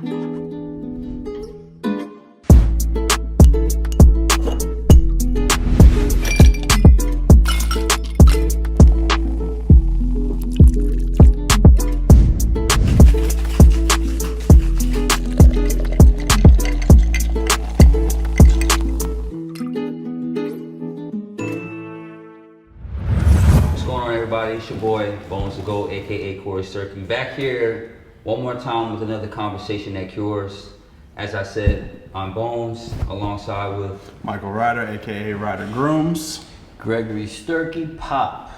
It's your boy, Bones to Go, aka Corey Sturkey, back here one more time with another conversation that cures. As I said, I'm Bones, alongside with Michael Ryder, aka Ryder Grooms, Gregory Sturkey, Pop,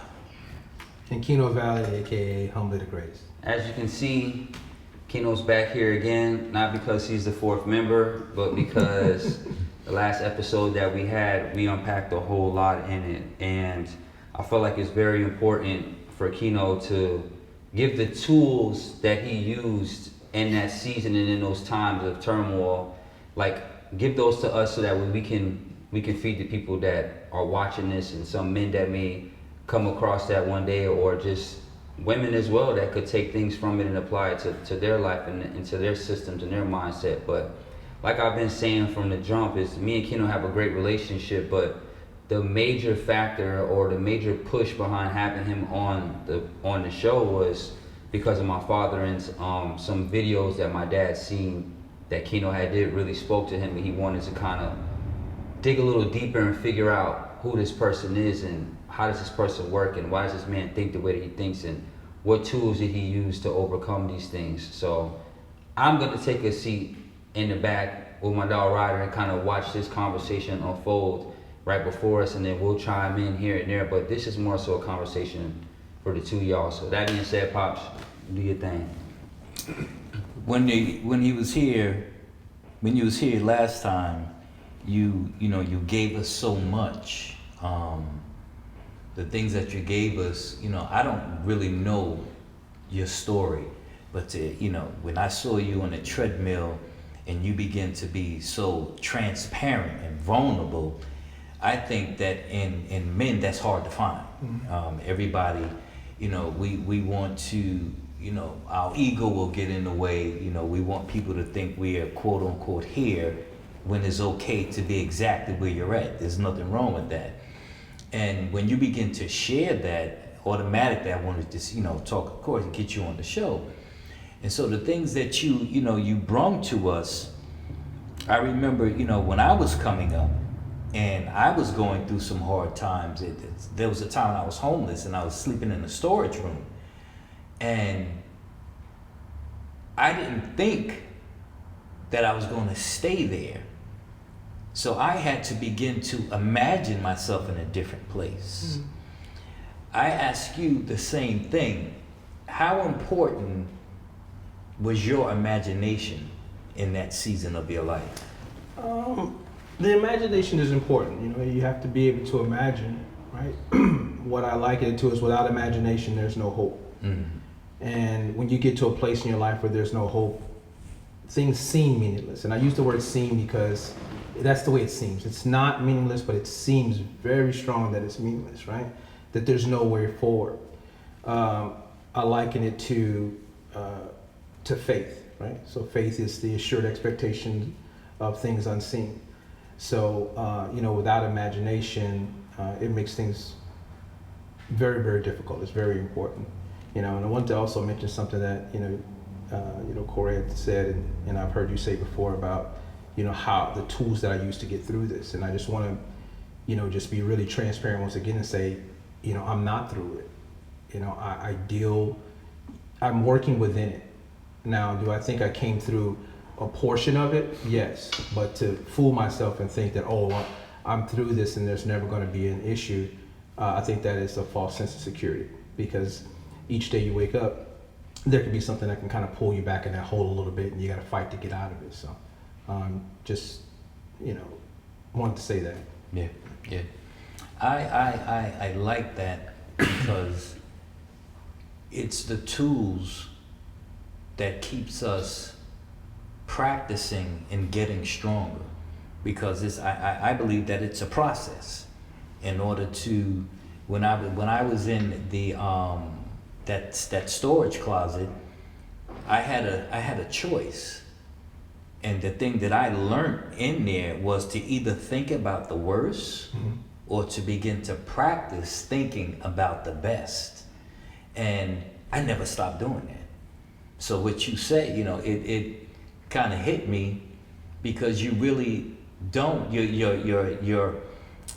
and Keino Valley, aka Humbly the Greatest. As you can see, Keino's back here again, not because he's the fourth member, but because the last episode that we had, we unpacked a whole lot in it, and I feel like it's very important for Keino to give the tools that he used in that season and in those times of turmoil, like give those to us so that we can feed the people that are watching this, and some men that may come across that one day, or just women as well that could take things from it and apply it to their life and to their systems and their mindset. But like I've been saying from the jump, is me and Keino have a great relationship, but the major factor or the major push behind having him on the show was because of my father, and some videos that my dad seen that Keino had did really spoke to him, and he wanted to kind of dig a little deeper and figure out who this person is and how does this person work and why does this man think the way that he thinks and what tools did he use to overcome these things. So I'm gonna take a seat in the back with my dog Ryder and kind of watch this conversation unfold right before us, and then we'll chime in here and there, but this is more so a conversation for the two of y'all. So that being said, Pops, do your thing. When you was here last time, you gave us so much. The things that you gave us, I don't really know your story, but when I saw you on the treadmill and you begin to be so transparent and vulnerable, I think that in men that's hard to find. Everybody, we want to, our ego will get in the way. We want people to think we are quote unquote here when it's okay to be exactly where you're at. There's nothing wrong with that. And when you begin to share that, automatically I wanted to, talk, of course, and get you on the show. And so the things that you brung to us, I remember, when I was coming up, and I was going through some hard times. There was a time I was homeless and I was sleeping in a storage room. And I didn't think that I was going to stay there. So I had to begin to imagine myself in a different place. Mm-hmm. I ask you the same thing. How important was your imagination in that season of your life? The imagination is important. You have to be able to imagine, right? What I liken it to is without imagination, there's no hope. Mm-hmm. And when you get to a place in your life where there's no hope, things seem meaningless. And I use the word seem because that's the way it seems. It's not meaningless, but it seems very strong that it's meaningless, right? That there's no way forward. I liken it to faith, right? So faith is the assured expectation of things unseen. So, without imagination, it makes things very, very difficult. It's very important, And I want to also mention something that, Corey had said, and I've heard you say before about, how the tools that I use to get through this. And I just want to, just be really transparent once again and say, I'm not through it. I'm working within it. Now, do I think I came through a portion of it? Yes, but to fool myself and think that, I'm through this and there's never going to be an issue, I think that is a false sense of security, because each day you wake up, there could be something that can kind of pull you back in that hole a little bit, and you got to fight to get out of it. So just wanted to say that. Yeah. I like that because it's the tools that keeps us practicing and getting stronger, because I believe that it's a process. In order to, when I was in the that storage closet, I had a choice. And the thing that I learned in there was to either think about the worst or to begin to practice thinking about the best. And I never stopped doing that. So what you say, you know, it kind of hit me, because you really don't,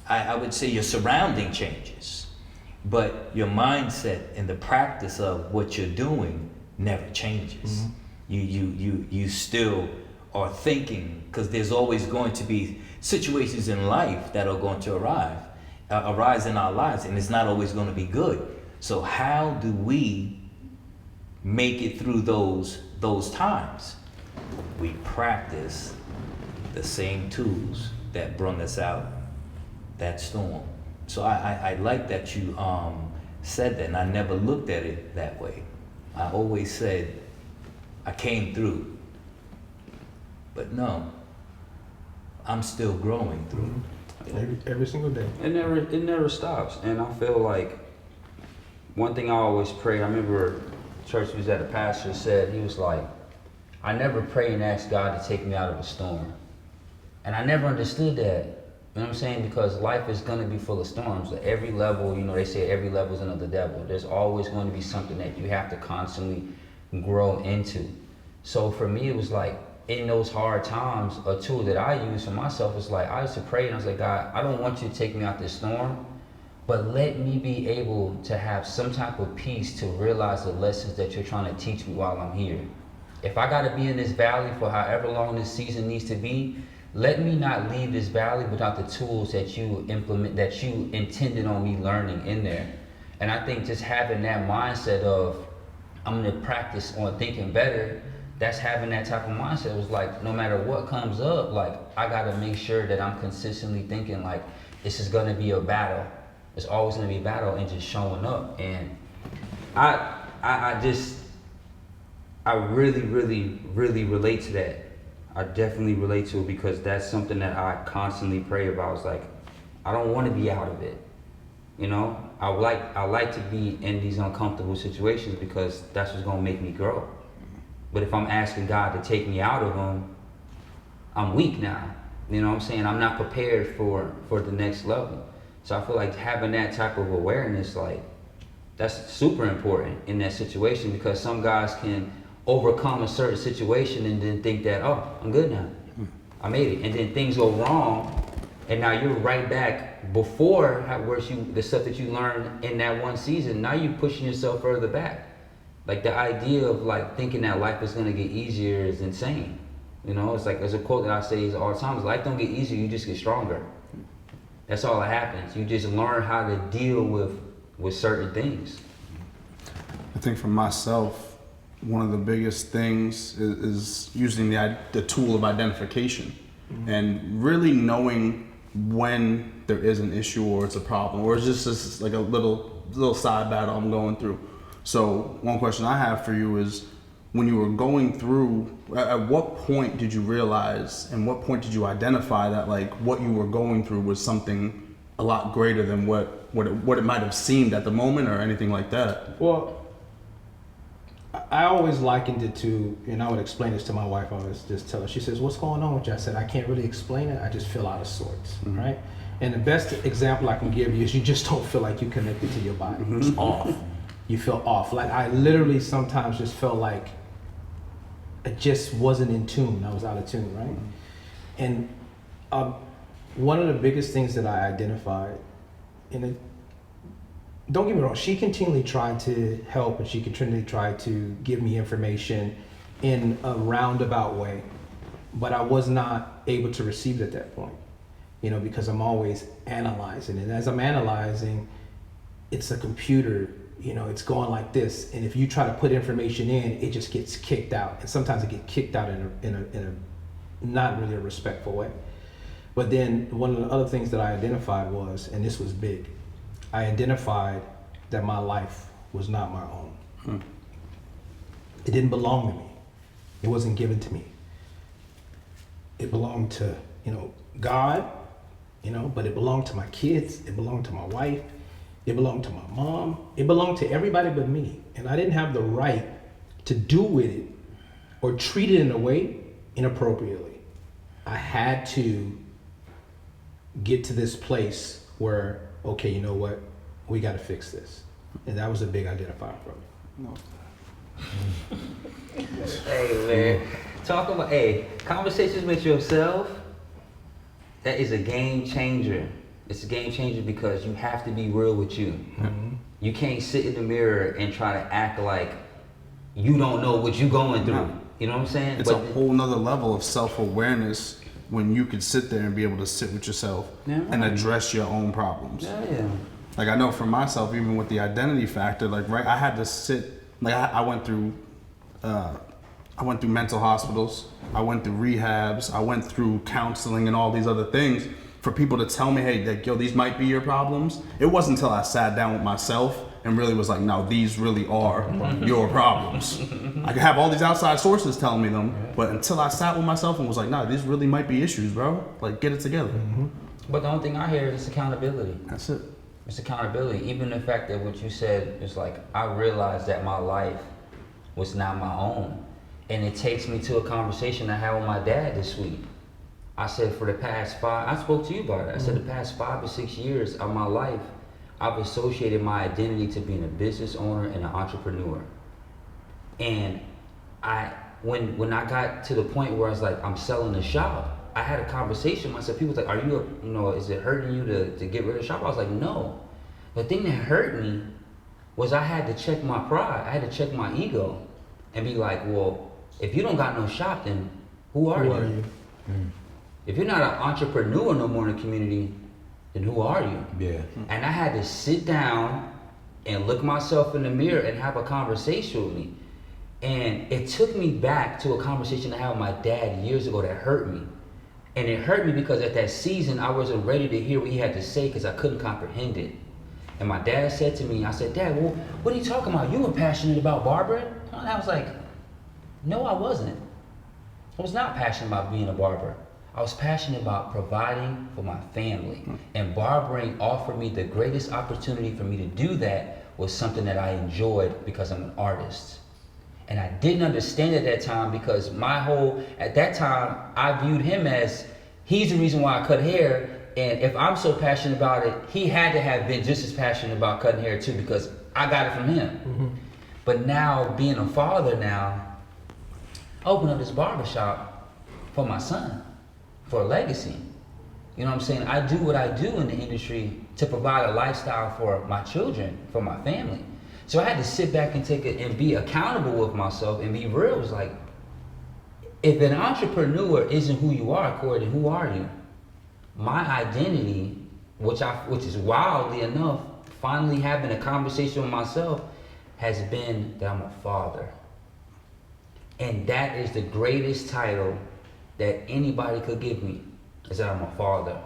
I would say your surrounding changes, but your mindset and the practice of what you're doing never changes. You still are thinking, because there's always going to be situations in life that are going to arise in our lives, and it's not always going to be good. So how do we make it through those times? We practice the same tools that brought us out that storm. So I like that you said that, and I never looked at it that way. I always said I came through. But no, I'm still growing through. Every single day. It never stops. And I feel like one thing I always pray, I remember church we was at, a pastor said, he was like, I never pray and ask God to take me out of a storm. And I never understood that. You know what I'm saying? Because life is going to be full of storms. At every level, you know, they say every level is another devil. There's always going to be something that you have to constantly grow into. So for me, it was like, in those hard times, a tool that I use for myself is like, I used to pray and I was like, God, I don't want you to take me out this storm, but let me be able to have some type of peace to realize the lessons that you're trying to teach me while I'm here. If I gotta be in this valley for however long this season needs to be, let me not leave this valley without the tools that you implement, that you intended on me learning in there. And I think just having that mindset of, I'm gonna practice on thinking better, that's having that type of mindset. It was like, no matter what comes up, like, I gotta make sure that I'm consistently thinking like, this is gonna be a battle. It's always gonna be a battle, and just showing up. And I really relate to that. I definitely relate to it, because that's something that I constantly pray about. It's like, I don't wanna be out of it. You know, I like to be in these uncomfortable situations, because that's what's gonna make me grow. But if I'm asking God to take me out of them, I'm weak now. You know what I'm saying? I'm not prepared for the next level. So I feel like having that type of awareness, like, that's super important in that situation, because some guys can overcome a certain situation and then think that, oh, I'm good now. I made it. And then things go wrong, and now you're right back before the stuff that you learned in that one season. Now you're pushing yourself further back. Like, the idea of like thinking that life is gonna get easier is insane. You know, it's like, there's a quote that I say all the time: life don't get easier, you just get stronger. That's all that happens. You just learn how to deal with certain things. I think for myself, one of the biggest things is using the tool of identification, and really knowing when there is an issue or it's a problem, or it's just like a little side battle I'm going through. So one question I have for you is, when you were going through, at what point did you realize, and what point did you identify that like what you were going through was something a lot greater than what it might have seemed at the moment, or anything like that? Well, I always likened it to, and I would explain this to my wife. I always just tell her, she says, what's going on with you? I said, I can't really explain it. I just feel out of sorts, right? And the best example I can give you is, you just don't feel like you connected to your body. It's off. You feel off. Like, I literally sometimes just felt like I just wasn't in tune. I was out of tune, right? And one of the biggest things that I identified, and don't get me wrong, she continually tried to help, and she continually tried to give me information in a roundabout way, but I was not able to receive it at that point, you know, because I'm always analyzing. And as I'm analyzing, it's a computer, you know, it's going like this, and if you try to put information in, it just gets kicked out, and sometimes it gets kicked out in a not really a respectful way. But then one of the other things that I identified was, and this was big, I identified that my life was not my own. It didn't belong to me. It wasn't given to me. It belonged to, you know, God, you know, but it belonged to my kids, it belonged to my wife, it belonged to my mom, it belonged to everybody but me. And I didn't have the right to do with it or treat it in a way inappropriately. I had to get to this place where, okay, you know what? We got to fix this. And that was a big identifier for me. Hey man, talk about conversations with yourself. That is a game changer. It's a game changer because you have to be real with you. You can't sit in the mirror and try to act like you don't know what you're going through. No. You know what I'm saying? It's a whole nother level of self-awareness when you could sit there and be able to sit with yourself and address your own problems. Yeah. Like I know for myself, even with the identity factor, like I had to sit. Like I went through mental hospitals. I went through rehabs. I went through counseling and all these other things for people to tell me, hey, like, yo, these might be your problems. It wasn't until I sat down with myself and really was like, no, these really are your problems. I could have all these outside sources telling me them, but until I sat with myself and was like, nah, these really might be issues, bro. Like, get it together. But the only thing I hear is accountability. That's it. It's accountability. Even the fact that what you said is like, I realized that my life was not my own. And it takes me to a conversation I had with my dad this week. I said for the past I spoke to you about it. I said the past 5 or 6 years of my life, I've associated my identity to being a business owner and an entrepreneur. And when I got to the point where I was like, I'm selling the shop, I had a conversation with myself. People was like, are you, is it hurting you to get rid of the shop? I was like, no. The thing that hurt me was I had to check my pride. I had to check my ego and be like, well, if you don't got no shop, then who are you? If you're not an entrepreneur no more in the community, then who are you? Yeah. And I had to sit down and look myself in the mirror and have a conversation with me. And it took me back to a conversation I had with my dad years ago that hurt me. And it hurt me because at that season, I wasn't ready to hear what he had to say because I couldn't comprehend it. And my dad said to me, I said, Dad, well, what are you talking about? You were passionate about barbering? And I was like, no, I wasn't. I was not passionate about being a barber. I was passionate about providing for my family. And barbering offered me the greatest opportunity for me to do that was something that I enjoyed because I'm an artist. And I didn't understand at that time because at that time, I viewed him as, he's the reason why I cut hair. And if I'm so passionate about it, he had to have been just as passionate about cutting hair too because I got it from him. But now, being a father now, I opened up this barbershop for my son, for a legacy. You know what I'm saying? I do what I do in the industry to provide a lifestyle for my children, for my family. So I had to sit back and and be accountable with myself and be real. It was like, if an entrepreneur isn't who you are, Corey, then who are you? My identity, which is wildly enough, finally having a conversation with myself, has been that I'm a father. And that is the greatest title that anybody could give me, is that I'm a father.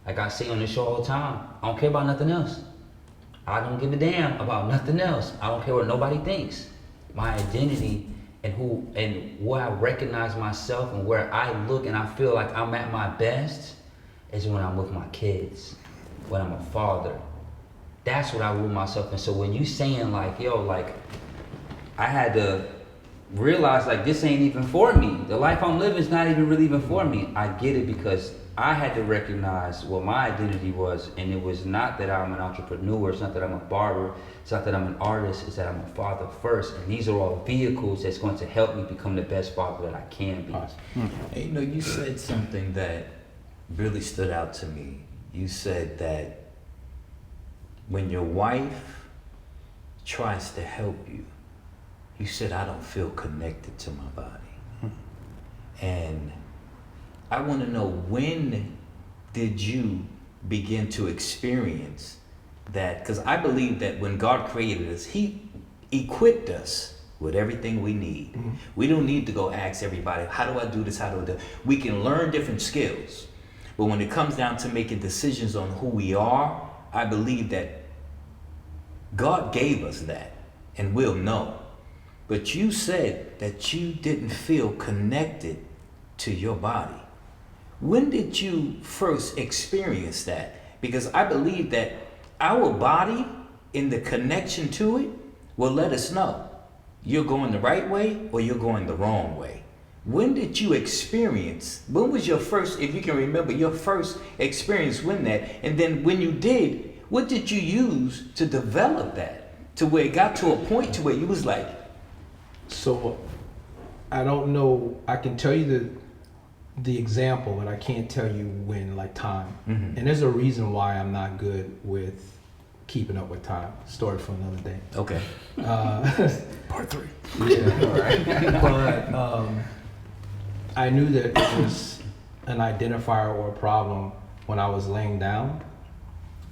Like I say on this show all the time, I don't care about nothing else. I don't give a damn about nothing else. I don't care what nobody thinks. My identity and where I recognize myself and where I look and I feel like I'm at my best is when I'm with my kids, when I'm a father. That's what I rule myself in. So when you saying like, yo, like, I had to realize like this ain't even for me. The life I'm living is not even really even for me. I get it because I had to recognize what my identity was, and it was not that I'm an entrepreneur, it's not that I'm a barber, it's not that I'm an artist, it's that I'm a father first. And these are all vehicles that's going to help me become the best father that I can be. Hey, you said something that really stood out to me. You said that when your wife tries to help you, you said, I don't feel connected to my body. And I want to know, when did you begin to experience that? Because I believe that when God created us, He equipped us with everything we need. We don't need to go ask everybody, how do I do this? How do I do it? We can learn different skills. But when it comes down to making decisions on who we are, I believe that God gave us that, and we'll know. But you said that you didn't feel connected to your body. When did you first experience that? Because I believe that our body, in the connection to it, will let us know you're going the right way or you're going the wrong way. when did you experience, when was your first, if you can remember, your first experience with that? And then when you did, what did you use to develop that? To where it got to a point to where you was like, So I don't know. I can tell you the example, but I can't tell you when, like time. Mhm. And there's a reason why I'm not good with keeping up with time. Story for another day. okay. Part 3. Yeah, all right. But I knew that it was an identifier or a problem when I was laying down.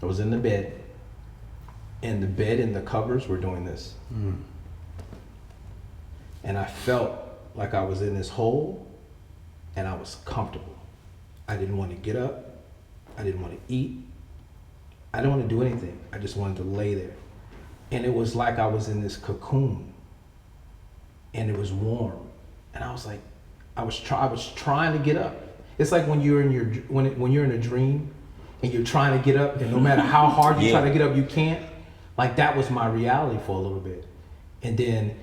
I was in the bed, and the bed and the covers were doing this. And I felt like I was in this hole, and I was comfortable. I didn't want to get up. I didn't want to eat. I didn't want to do anything. I just wanted to lay there. And it was like I was in this cocoon, and it was warm. And I was like, I was trying to get up. It's like when you're in when you're in a dream, and you're trying to get up, and no matter how hard you try to get up, you can't. Like that was my reality for a little bit, and then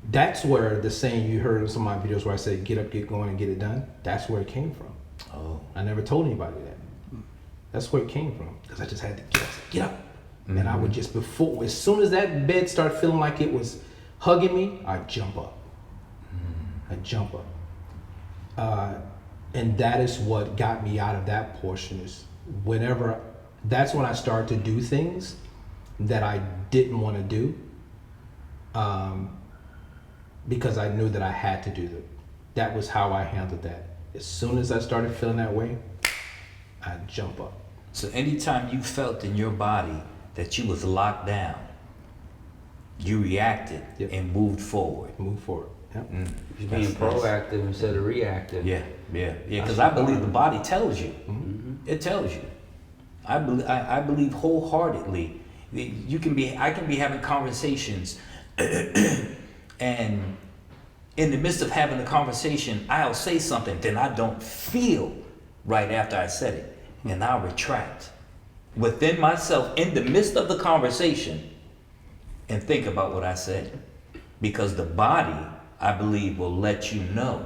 that's where the saying you heard in some of my videos where I say, "Get up, get going, and get it done." That's where it came from. Oh. I never told anybody that. That's where it came from, because I just had to get up. And I would just, as soon as that bed started feeling like it was hugging me, I'd jump up. I'd jump up. And that is what got me out of that portion, is that's when I started to do things that I didn't want to do, because I knew that I had to do them. That was how I handled that. As soon as I started feeling that way, I'd jump up. So anytime you felt in your body that you was locked down, you reacted and moved forward. Move forward. Yep. You're being proactive instead of reactive. Yeah. Because I believe the body tells you. It tells you. I believe wholeheartedly. I can be having conversations, and in the midst of having the conversation, I'll say something, then I don't feel right after I said it, and I'll retract within myself in the midst of the conversation and think about what I said, because the body, I believe, will let you know.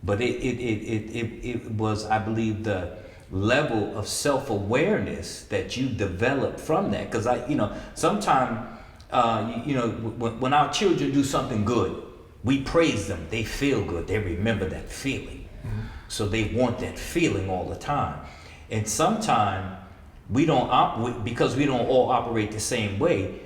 But it was, I believe, the level of self-awareness that you develop from that. Because sometimes, when our children do something good, we praise them. They feel good. They remember that feeling. So they want that feeling all the time. And sometimes we don't because we don't all operate the same way.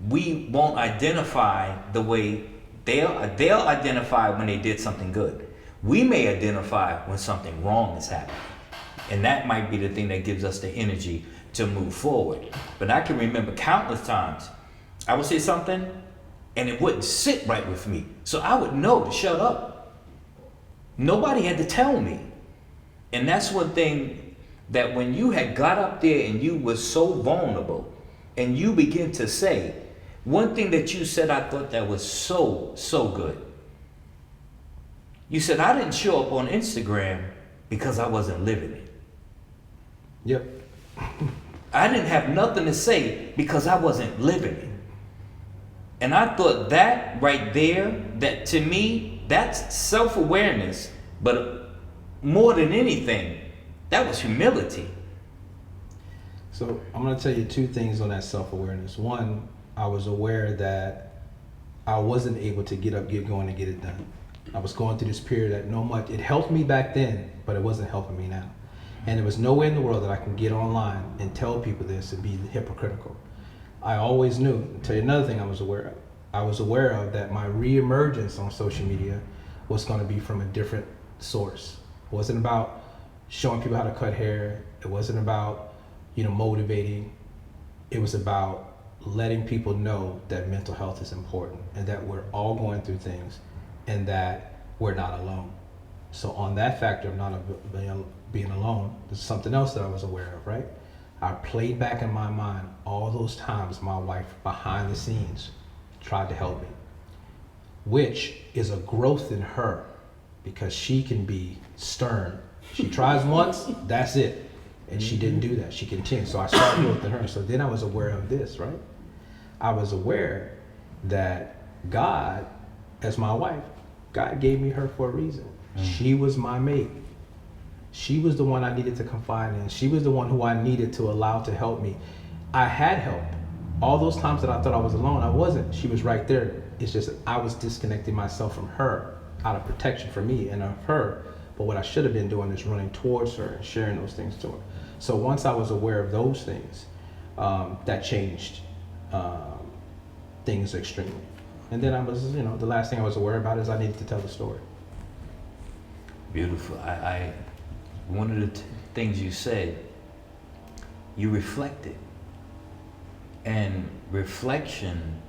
We won't identify the way they'll identify when they did something good. We may identify when something wrong is happening. And that might be the thing that gives us the energy to move forward. But I can remember countless times I would say something and it wouldn't sit right with me. So I would know to shut up. Nobody had to tell me. And that's one thing, that when you had got up there and you were so vulnerable and you begin to say, one thing that you said, I thought that was so good. You said, I didn't show up on Instagram because I wasn't living it. Yep. I didn't have nothing to say because I wasn't living it. And I thought that right there, that to me, that's self-awareness, but more than anything, that was humility. So I'm going to tell you two things on that self-awareness. One, I was aware that I wasn't able to get up, get going, and get it done. I was going through this period that it helped me back then, but it wasn't helping me now. And there was no way in the world that I can get online and tell people this and be hypocritical. I always knew. I'll tell you another thing I was aware of. I was aware of that my reemergence on social media was going to be from a different source. It wasn't about showing people how to cut hair. It wasn't about, motivating. It was about letting people know that mental health is important and that we're all going through things and that we're not alone. So on that factor of not being alone, there's something else that I was aware of, right? I played back in my mind all those times my wife behind the scenes tried to help me, which is a growth in her, because she can be stern. She tries once, that's it. And she didn't do that. She continued. So I saw growth in her. So then I was aware of this, right? I was aware that God, as my wife, God gave me her for a reason. She was my mate. She was the one I needed to confide in. She was the one who I needed to allow to help me. I had help. All those times that I thought I was alone, I wasn't. She was right there. It's just that I was disconnecting myself from her out of protection for me and of her. But what I should have been doing is running towards her and sharing those things to her. So once I was aware of those things, that changed things extremely. And then I was, the last thing I was aware about is I needed to tell the story. Beautiful. One of the things you said, you reflected. And reflection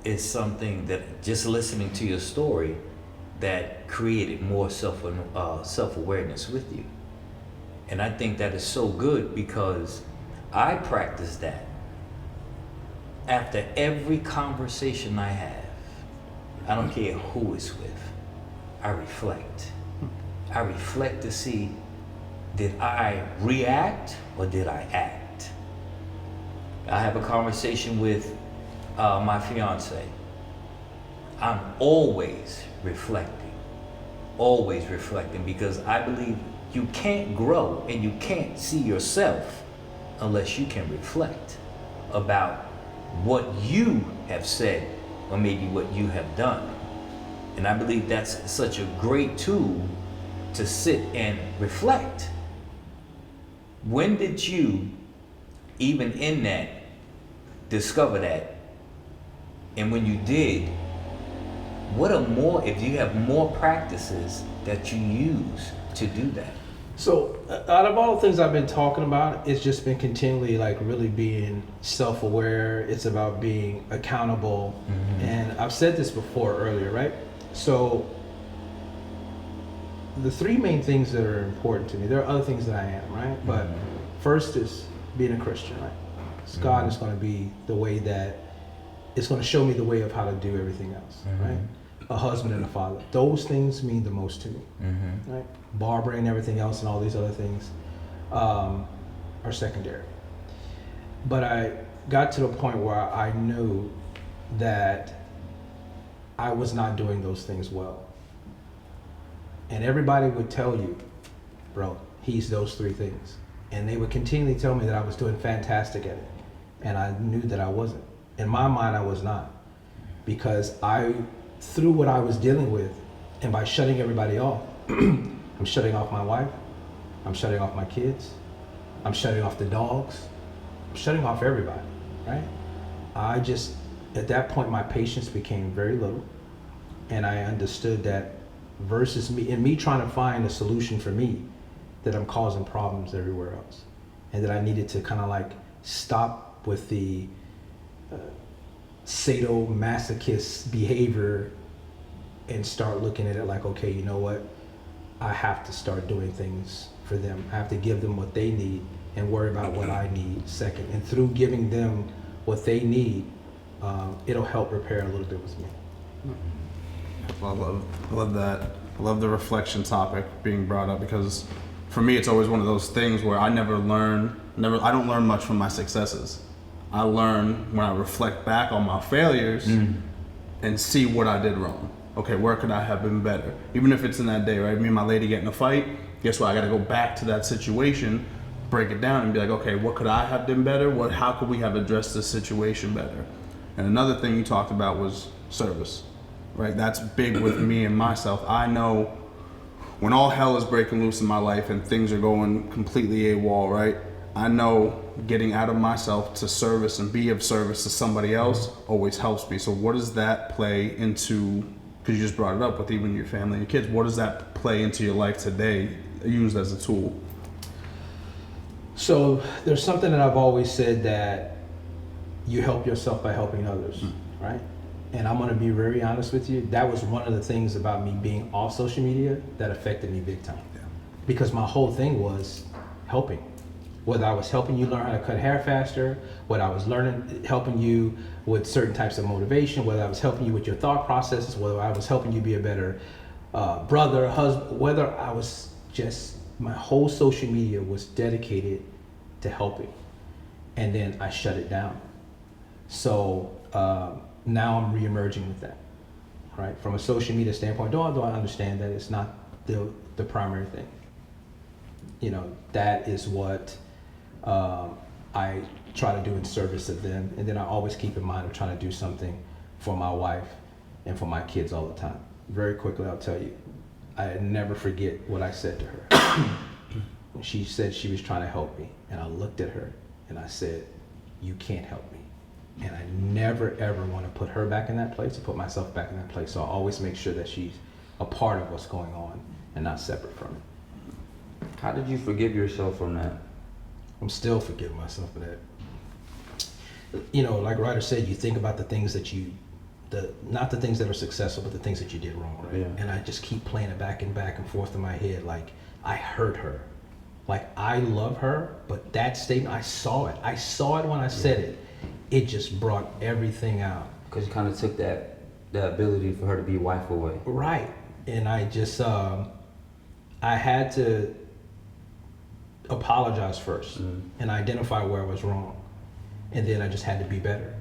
is something that, just listening to your story, that created more self-awareness with you. And I think that is so good, because I practice that. After every conversation I have, I don't care who it's with, I reflect. I reflect to see, did I react or did I act? I have a conversation with my fiance. I'm always reflecting, because I believe you can't grow and you can't see yourself unless you can reflect about what you have said or maybe what you have done. And I believe that's such a great tool to sit and reflect. When did you, even in that, discover that? And when you did, if you have more practices that you use to do that? So out of all the things I've been talking about, it's just been continually really being self-aware. It's about being accountable. Mm-hmm. And I've said this before earlier, right? So the three main things that are important to me, there are other things that I am, right? Mm-hmm. But first is being a Christian, right? So mm-hmm. God is going to be the way that, it's going to show me the way of how to do everything else, mm-hmm. right? A husband and a father. Those things mean the most to me, mm-hmm. right? Barbara and everything else and all these other things are secondary. But I got to the point where I knew that I was not doing those things well. And everybody would tell you, bro, he's those three things. And they would continually tell me that I was doing fantastic at it. And I knew that I wasn't. In my mind, I was not. Because through what I was dealing with, and by shutting everybody off, I'm shutting off my wife, I'm shutting off my kids, I'm shutting off the dogs, I'm shutting off everybody, right? At that point, my patience became very little, and I understood that versus me trying to find a solution for me, that I'm causing problems everywhere else. And that I needed to kind of stop with the sadomasochist behavior and start looking at it okay, you know what? I have to start doing things for them. I have to give them what they need and worry about what I need second. And through giving them what they need, it'll help repair a little bit with me. I love that. I love the reflection topic being brought up, because for me, it's always one of those things where I don't learn much from my successes. I learn when I reflect back on my failures and see what I did wrong. Okay, where could I have been better? Even if it's in that day, right? Me and my lady get in a fight, guess what? I gotta go back to that situation, break it down and be okay, what could I have done better? How could we have addressed this situation better? And another thing you talked about was service, right? That's big with me and myself. I know when all hell is breaking loose in my life and things are going completely AWOL, right? I know getting out of myself to service and be of service to somebody else always helps me. So what does that play into, because you just brought it up with even your family and your kids, what does that play into your life today, used as a tool? So there's something that I've always said, that you help yourself by helping others, right? And I'm gonna be very honest with you, that was one of the things about me being off social media that affected me big time. Yeah. Because my whole thing was helping. Whether I was helping you learn how to cut hair faster, whether I was helping you with certain types of motivation, whether I was helping you with your thought processes, whether I was helping you be a better brother, husband, whether I was my whole social media was dedicated to helping. And then I shut it down. So now I'm reemerging with that. right? From a social media standpoint, do I understand that it's not the primary thing. You know, that is what I try to do in service of them. And then I always keep in mind of trying to do something for my wife and for my kids all the time. Very quickly, I'll tell you, I never forget what I said to her. She said she was trying to help me. And I looked at her and I said, you can't help me. And I never ever want to put her back in that place or put myself back in that place. So I always make sure that she's a part of what's going on and not separate from it. How did you forgive yourself from that? I'm still forgiving myself for that. You know, like Ryder said, you think about the things that not the things that are successful, but the things that you did wrong, right? Yeah. And I just keep playing it back and forth in my head, like I hurt her. Like I love her, but that statement, I saw it. I saw it when I said it. It just brought everything out. Because you kind of took the ability for her to be wife away. Right. And I just, I had to apologize first and identify where I was wrong. And then I just had to be better,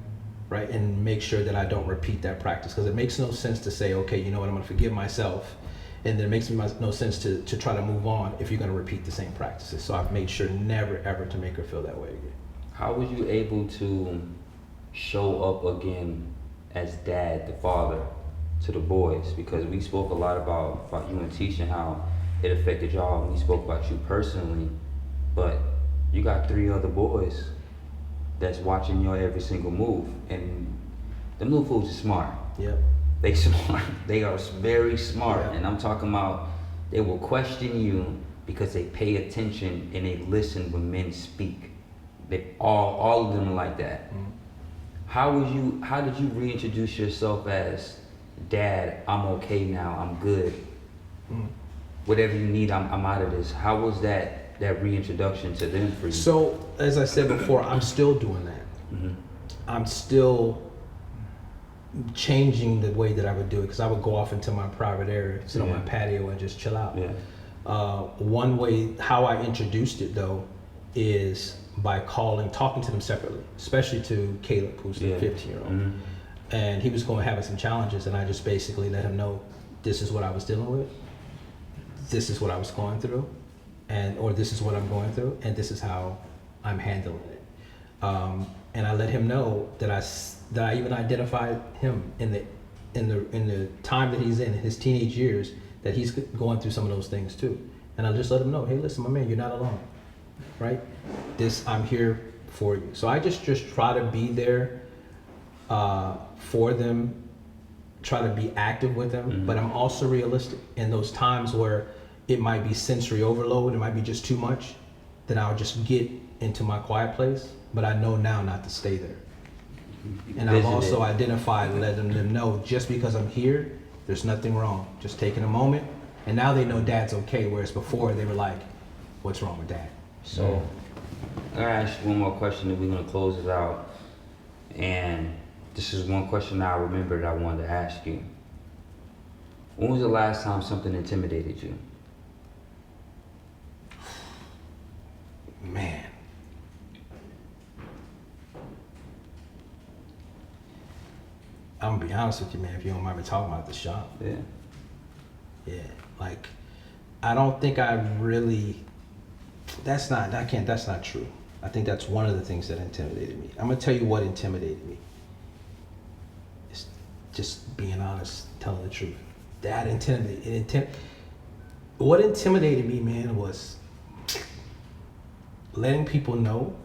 right? And make sure that I don't repeat that practice. Because it makes no sense to say, okay, you know what, I'm going to forgive myself. And then it makes no sense to try to move on if you're going to repeat the same practices. So I've made sure never, ever to make her feel that way again. How were you able to show up again as dad, the father, to the boys? Because we spoke a lot about you and Tisha and how it affected y'all, and we spoke about you personally, but you got 3 other boys that's watching your every single move, and them little fools are smart. Yep. They smart. They are very smart, Yeah. and I'm talking about they will question you because they pay attention and they listen when men speak. They all of them are like that. Mm-hmm. How did you reintroduce yourself as dad? I'm okay now. I'm good. Mm-hmm. Whatever you need, I'm out of this. How was that reintroduction to them for you? So, as I said before, I'm still doing that. Mhm. I'm still changing the way that I would do it, because I would go off into my private area, sit on my patio and just chill out. Yeah. One way, how I introduced it though, is by talking to them separately, especially to Caleb, who's the 15-year-old. Mhm. And he was going to have some challenges, and I just basically let him know, this is what I was dealing with, this is what I was going through, or this is what I'm going through, and this is how I'm handling it. And I let him know that I even identified him in the time that he's in his teenage years, that he's going through some of those things too. And I just let him know, hey, listen, my man, you're not alone, right? I'm here for you. So I just try to be there for them, try to be active with them, but I'm also realistic. In those times where it might be sensory overload, it might be just too much, then I'll just get into my quiet place, but I know now not to stay there. And I've also identified, letting them know, just because I'm here, there's nothing wrong. Just taking a moment, and now they know dad's okay, whereas before they were like, what's wrong with dad? So, I'm gonna ask you one more question, and we're gonna close it out. And this is one question I remember that I wanted to ask you. When was the last time something intimidated you? Man. I'm gonna be honest with you, man, if you don't mind me talking about the shop. Yeah. Yeah, like, I don't think I really, that's not true. I think that's one of the things that intimidated me. I'm gonna tell you what intimidated me. It's just being honest, telling the truth. That what intimidated me, man, was letting people know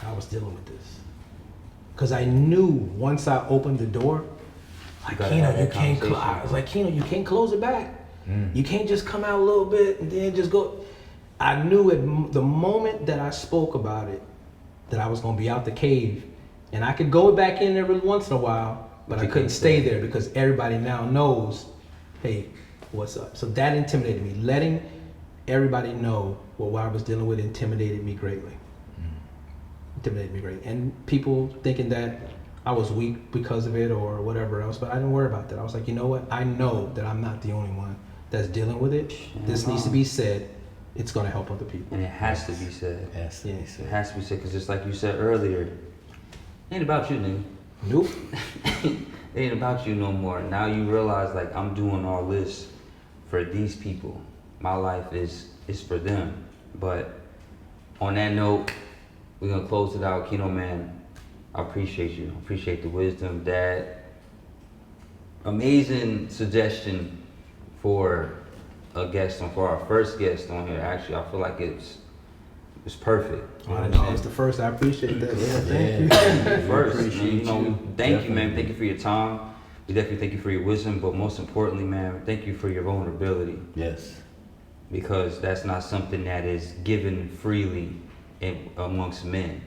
I was dealing with this. Because I knew once I opened the door, like, Keino, you can't close. I was like, Keino, you can't close it back. You can't just come out a little bit and then just go. I knew at the moment that I spoke about it, that I was going to be out the cave. And I could go back in every once in a while, but I couldn't stay there because everybody now knows, hey, what's up? So that intimidated me. Letting everybody know what I was dealing with intimidated me greatly. Intimidated me greatly. And people thinking that I was weak because of it or whatever else, but I didn't worry about that. I was like, you know what? I know that I'm not the only one that's dealing with it. This needs to be said. It's going to help other people. And it has to be said. Yes. It has to be said, because just like you said earlier, it ain't about you, nigga. Nope. It ain't about you no more. Now you realize like I'm doing all this for these people. My life is for them. But on that note, we're gonna close it out. Keino, man, I appreciate you. I appreciate the wisdom, Dad. Amazing suggestion for a guest on, for our first guest on here. Actually, I feel like it's perfect. I know it's the first. I appreciate that. Yeah, thank you. First, appreciate man, you. thank you, man. Thank you for your time. We definitely thank you for your wisdom, but most importantly, man, thank you for your vulnerability, Yes. because that's not something that is given freely amongst men.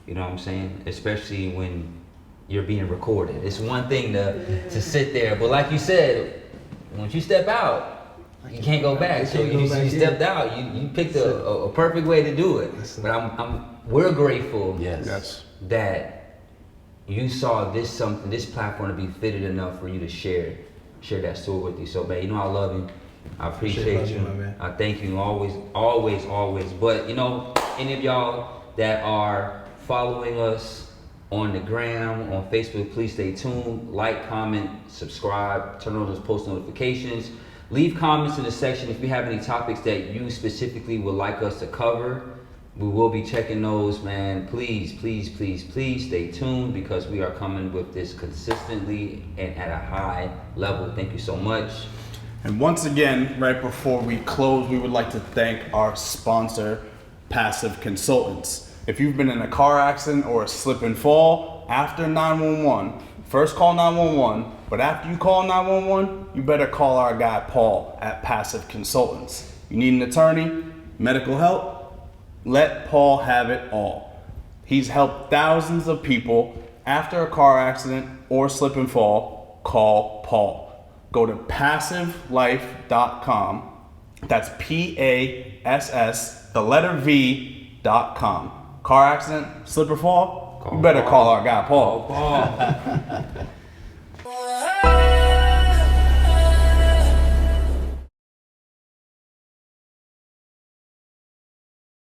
You know what I'm saying? Especially when you're being recorded. It's one thing to sit there, but like you said, once you step out, you can't go back. So you stepped out. You picked a perfect way to do it. But we're grateful Yes. that you saw this platform to be fitted enough for you to share that story with you. So, man, you know I love you. I appreciate you. My man. I thank you always. But you know, any of y'all that are following us on the gram, on Facebook, please stay tuned. Like, comment, subscribe, turn on those post notifications. Leave comments in the section if you have any topics that you specifically would like us to cover. We will be checking those, man. Please stay tuned, because we are coming with this consistently and at a high level. Thank you so much. And once again, right before we close, we would like to thank our sponsor, Passive Consultants. If you've been in a car accident or a slip and fall, after 911, first call 911, but after you call 911, you better call our guy Paul at Passive Consultants. You need an attorney, medical help? Let Paul have it all. He's helped thousands of people after a car accident or slip and fall. Call Paul. Go to passivelife.com. That's PASS, the letter V.com. Car accident, slip or fall? You better call our guy Paul. Paul.